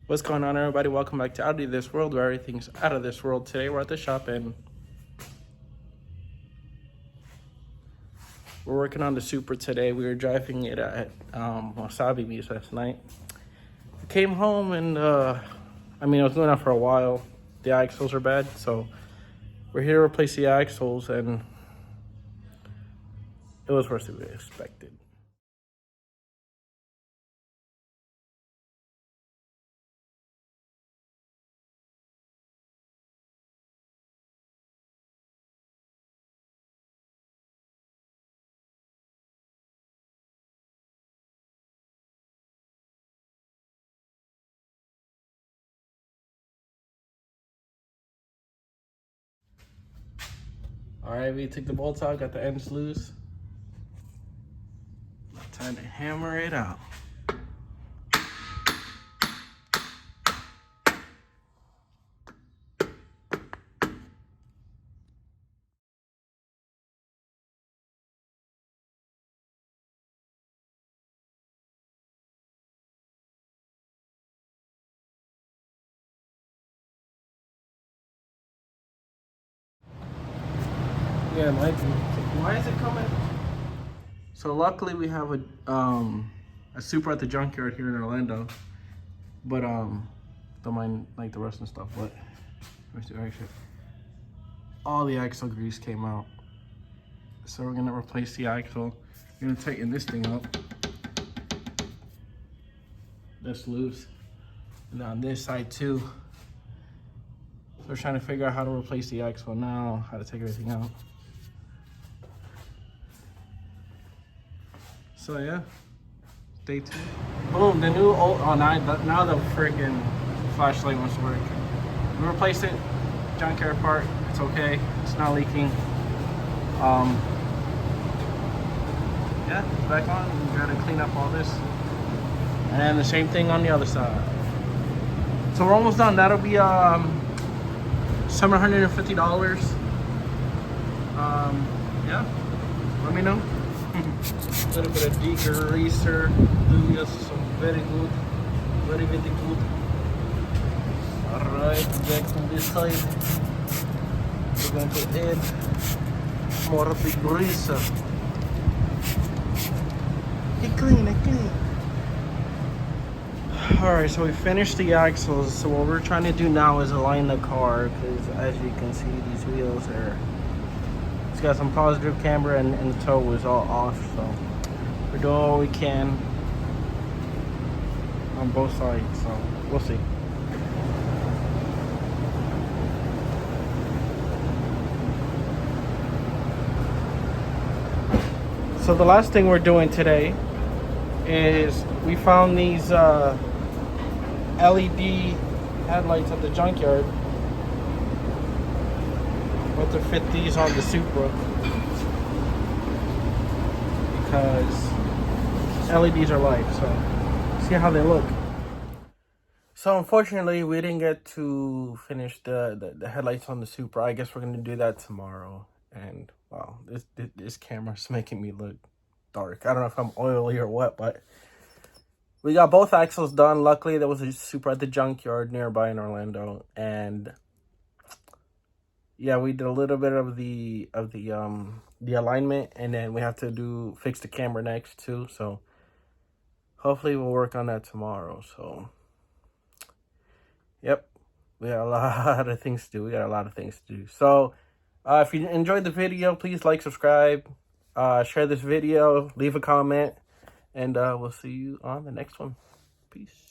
What's going on, everybody? Welcome back to Out of This World, where everything's out of this world. Today we're at the shop and we're working on the Supra today. We were driving it at Wasabi Beach last night. We came home and I was doing that for a while. The axles are bad, so we're here to replace the axles, and it was worse than we expected. All right, we took the bolts out, got the ends loose. Time to hammer it out. Yeah, why is it coming? So luckily we have a Supra at the junkyard here in Orlando, but don't mind like the rust and stuff. But actually, all the axle grease came out, so we're gonna replace the axle. We're gonna tighten this thing up. That's loose, and on this side too. So we're trying to figure out how to replace the axle now, how to take everything out. So yeah, stay tuned. Boom, the new now the freaking flashlight wants to work. We replaced it, junkyard part, it's okay, it's not leaking. Yeah, it's back on. We gotta clean up all this. And the same thing on the other side. So we're almost done. That'll be $750. Yeah, let me know. A little bit of degreaser, do us some very good, very good. Alright, back to this side. We're going to add more degreaser. Get clean. Alright, so we finished the axles. So what we're trying to do now is align the car, because as you can see, these wheels are, it's got some positive camber and the toe is all off, so we're doing what we can on both sides, so we'll see. So the last thing we're doing today is we found these LED headlights at the junkyard. What to fit these on the Supra, because LEDs are light, so see how they look. So unfortunately we didn't get to finish the headlights on the Supra. I guess we're gonna do that tomorrow. And wow, this camera's making me look dark. I don't know if I'm oily or what, but we got both axles done. Luckily there was a Supra at the junkyard nearby in Orlando, and yeah, we did a little bit of the alignment, and then we have to fix the camera next too. So hopefully we'll work on that tomorrow. So yep, we got a lot of things to do. So if you enjoyed the video, please like, subscribe, share this video, leave a comment, and we'll see you on the next one. Peace.